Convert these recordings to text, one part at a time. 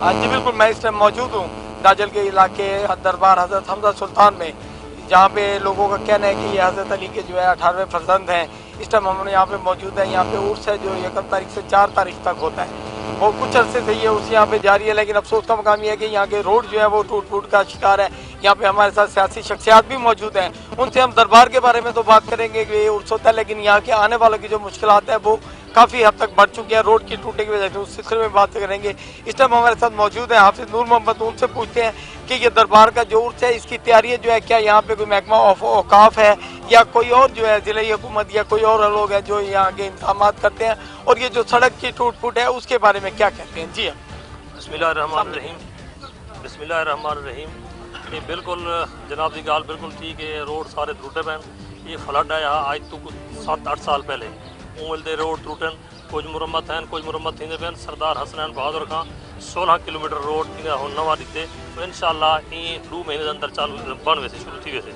जी बिल्कुल, मैं इस टाइम मौजूद हूँ दाजल के इलाके दरबार हज़रत हमजा सुल्तान में, जहाँ पे लोगों का कहना है कि ये हज़रत अली के जो है 18वें फर्जंद हैं। इस टाइम हम यहाँ पे मौजूद हैं। यहाँ पे उर्स है जो 1 तारीख से 4 तारीख तक होता है। वो कुछ अरसे से ये उर्स यहाँ पे जारी है, लेकिन अफसोस का मुकाम ये है कि यहाँ के रोड जो है वो टूट फूट का शिकार है। यहाँ पे हमारे साथ सियासी शख्सियात भी मौजूद हैं, उनसे हम दरबार के बारे में तो बात करेंगे कि ये उर्स होता है, लेकिन यहाँ के आने वालों की जो मुश्किलात है वो काफ़ी हद तक बढ़ चुकी है रोड की टूटने की वजह से। उस सिलसिले में बात करेंगे। इस टाइम हमारे साथ मौजूद है हाफिज नूर मोहम्मद। उनसे पूछते हैं कि ये दरबार का जो उर्स है इसकी तैयारी जो है, क्या यहाँ पे कोई महकमा औकाफ है या कोई और जो है ज़िले हुकूमत या कोई और लोग हैं जो यहाँ के इंतजाम करते हैं, और ये जो सड़क की टूट फूट है उसके बारे में क्या कहते हैं? जी बिस्मिल्लाहिर्रहमानिर्रहीम, बिस्मिल्लाहिर्रहमानिर्रहीम। ये बिल्कुल जनाब की गाल बिल्कुल ठीक है। रोड सारे त्रुटे पैन, ये फ्लड है यहाँ आज तो 7-8 साल पहले उमलते रोड त्रुटन, कुछ मुरम्मत हैं कुछ मुरम्मत थी पैन। सरदार हसनैन बहादुर खां 16 किलोमीटर रोड नवा दीते, तो इंशाल्लाह ये 2 महीने के अंदर चालू बन वैसे शुरू थी। वैसे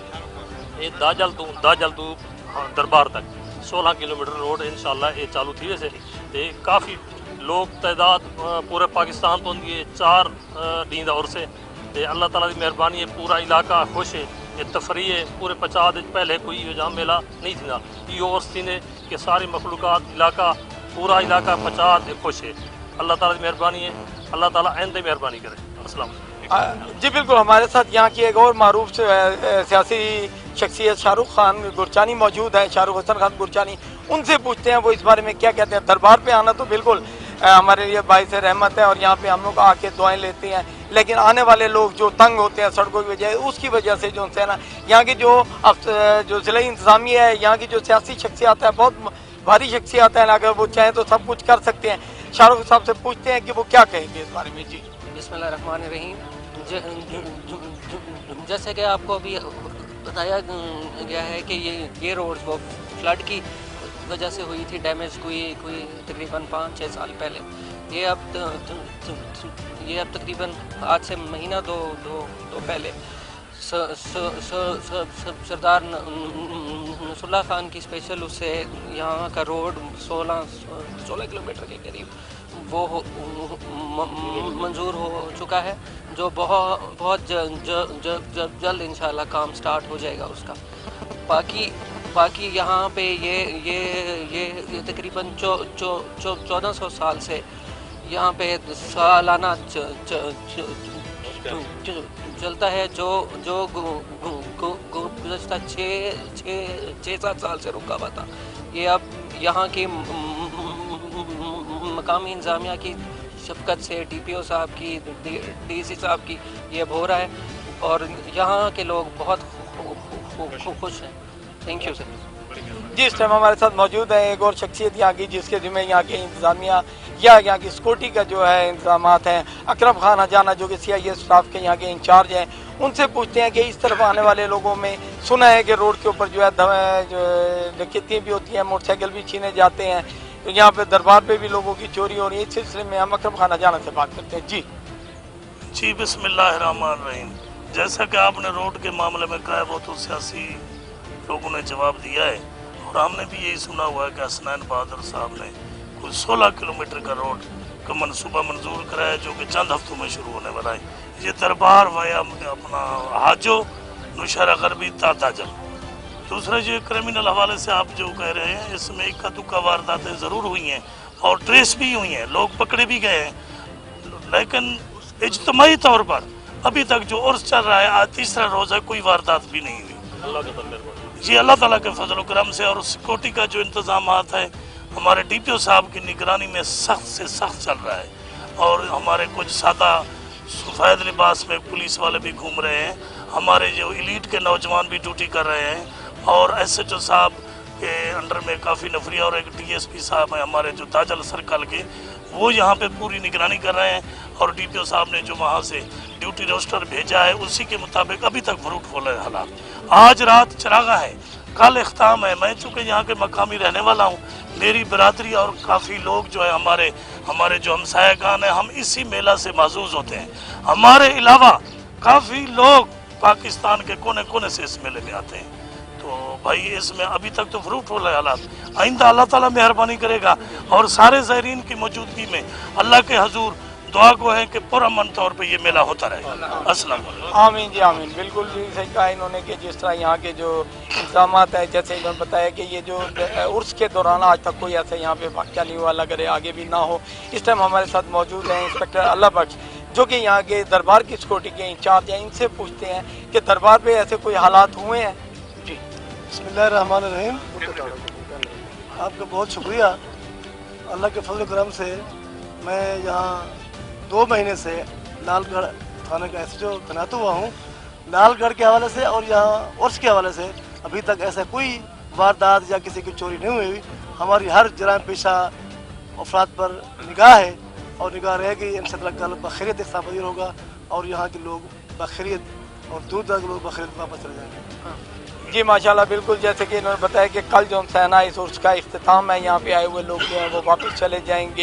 ये दाजल तो दरबार तक 16 किलोमीटर रोड इंशाल्लाह ये चालू थी। वैसे ये काफ़ी लोग तादाद पूरे पाकिस्तान तो ये 4 ॾींहं और से अल्लाह ताला की मेहरबानी है। पूरा इलाका खुश है। ये तफरी है पूरे 50 दिन पहले कोई जाम मेला नहीं थी ना, ये और थी कि सारी मखलूक़ात इलाका पूरा इलाका 50 दिन खुश है। अल्लाह ताला की मेहरबानी है। अल्लाह ताला आइंदे मेहरबानी करे। अस्सलाम। जी बिल्कुल, हमारे साथ यहाँ की एक और मारूफ सियासी शख्सियत शाहरुख खान गुरचानी मौजूद है, शाहरुख हसन खान गुरचानी। उनसे पूछते हैं वो इस बारे में क्या कहते हैं। दरबार पे आना तो बिल्कुल हमारे लिए बाइस रहमत है और यहाँ पे हम लोग आके दुआएं लेते हैं, लेकिन आने वाले लोग जो तंग होते हैं सड़कों की वजह, उसकी वजह से जो है ना, यहाँ की जो ज़िला इंतज़ामिया है, यहाँ की जो सियासी शख्सियत है, बहुत भारी शख्सियत है, अगर वो चाहें तो सब कुछ कर सकते हैं। शाहरुख साहब से पूछते हैं कि वो क्या कहेंगे इस बारे में। जी बिस्मिल्लाहिर्रहमानिर्रहीम। जैसे कि आपको अभी बताया गया है कि ये रोड्स वो फ्लड की वजह से हुई थी, डैमेज कोई तकरीबन 5-6 साल पहले। ये अब तकरीबन आज से महीना दो पहले सरदार नसरुल्लाह खान की स्पेशल उससे यहाँ का रोड 16 किलोमीटर के करीब वो मंजूर हो चुका है, जो बहुत जल्द इंशाल्लाह काम स्टार्ट हो जाएगा उसका। बाकी यहाँ पे ये तकरीबन 1400 साल से यहाँ पे सालाना चलता है, जो गुज़श्ता 6-7 साल से रुका हुआ था। ये अब यहाँ की मकामी इंतज़ामिया की शफ़क़त से, DPO साहब की, DC साहब की ये अब हो रहा है और यहाँ के लोग बहुत खुश हैं। Thank you sir. जी, इस टाइम हमारे साथ मौजूद है एक और शख्सियत यहाँ की जिसके ज़िम्मे यहाँ की इंतज़ामिया या यहाँ की सिक्योरिटी का जो है इंतजाम हैं। अकरम खान हजाना जो कि CIA स्टाफ के यहाँ के इंचार्ज हैं, उनसे पूछते हैं कि इस तरफ आने वाले लोगों में सुना है कि रोड के ऊपर जो है डकैतियाँ भी होती हैं, मोटरसाइकिल भी छीने जाते हैं, तो यहाँ पे दरबार पे भी लोगों की चोरी हो रही है। इस सिलसिले में हम अकरम खान हजाना से बात करते हैं। जी बिस्मिल्लाहिर्रहमानिर्रहीम। जैसा कि आपने रोड के मामले में कहा है वो तो सियासी लोगों ने जवाब दिया है और हमने भी यही सुना हुआ है कि हसनैन बहादुर साहब ने कुल 16 किलोमीटर का रोड का मनसूबा मंजूर कराया जो कि चंद हफ्तों में शुरू होने वाला है। ये दरबार वाया अपना हाजो नौशहरा गरबी ताजल। दूसरा जो क्रिमिनल हवाले से आप जो कह रहे हैं, इसमें इक्का दुक्का वारदातें ज़रूर हुई हैं और ट्रेस भी हुई हैं, लोग पकड़े भी गए हैं, लेकिन इज्तिमाई तौर पर अभी तक जो उर्स चल रहा है, आज तीसरा रोज़ है, कोई वारदात भी नहीं हुई। जी अल्लाह ताला के फजल करम से। और सिक्योरिटी का जो इंतज़ाम है हमारे DPO साहब की निगरानी में सख्त से सख्त चल रहा है और हमारे कुछ सादा सफ़ेद लिबास में पुलिस वाले भी घूम रहे हैं, हमारे जो एलीट के नौजवान भी ड्यूटी कर रहे हैं और SHO साहब के अंडर में काफ़ी नफरी और एक DSP साहब हैं हमारे जो ताजल सर्कल के, वो यहाँ पे पूरी निगरानी कर रहे हैं और DPO साहब ने जो वहाँ से ड्यूटी रोस्टर भेजा है उसी के मुताबिक अभी तक फ्रूटफुल है हालात। आज रात चरागा है, कल इख्ताम है। मैं चूँकि यहाँ के मकामी रहने वाला हूँ, मेरी बरादरी और काफ़ी लोग जो है हमारे जो हमसायागान हैं, हम इसी मेला से महजूज़ होते हैं। हमारे अलावा काफ़ी लोग पाकिस्तान के कोने कोने से इस मेले में आते हैं। तो भाई इसमें अभी तक तो फ्रूटफुल है हालात। आइंदा अल्लाह ताला मेहरबानी करेगा और सारे ज़ायरीन की मौजूदगी में अल्लाह के हजूर दुआ को है कि पुरअमन तौर पे ये मेला होता रहे। अस्सलाम वालेकुम। आमीन जी आमीन। बिल्कुल जी सही कहा इन्होंने कि जिस तरह यहाँ के जो इंतजाम है, जैसे इन्होंने बताया कि ये जो उर्स के दौरान आज तक कोई ऐसा यहाँ पे वाक़या नहीं हुआ, अल्लाह करे आगे भी ना हो। इस टाइम हमारे साथ मौजूद हैं इंस्पेक्टर अल्लाह बख्श, जो कि यहाँ के दरबार की सिक्योरिटी के इंचार्ज हैं। इनसे पूछते हैं कि दरबार पे ऐसे कोई हालात हुए हैं जी। बिस्मिल्लाहिर्रहमानिर्रहीम। आपका बहुत शुक्रिया। अल्लाह के फजल करम से मैं यहाँ 2 महीने से लालगढ़ थाने का SHO तैनात हुआ हूँ। लालगढ़ के हवाले से और यहाँ उर्स के हवाले से अभी तक ऐसा कोई वारदात या किसी की चोरी नहीं हुई। हमारी हर जराम पेशा अफराद पर निगाह है और निगाह रहेगी। इंशाअल्लाह कल बखैरियत इस्ताबीर होगा और यहाँ के लोग बखैरियत और दूर दराज के लोग बखैरियत वापस चले जाएंगे। जी माशाल्लाह, बिल्कुल जैसे कि इन्होंने बताया कि कल जो है ना इस उर्स का इख्तिताम है, यहाँ पे आए हुए लोग जो हैं वो वापस चले जाएंगे।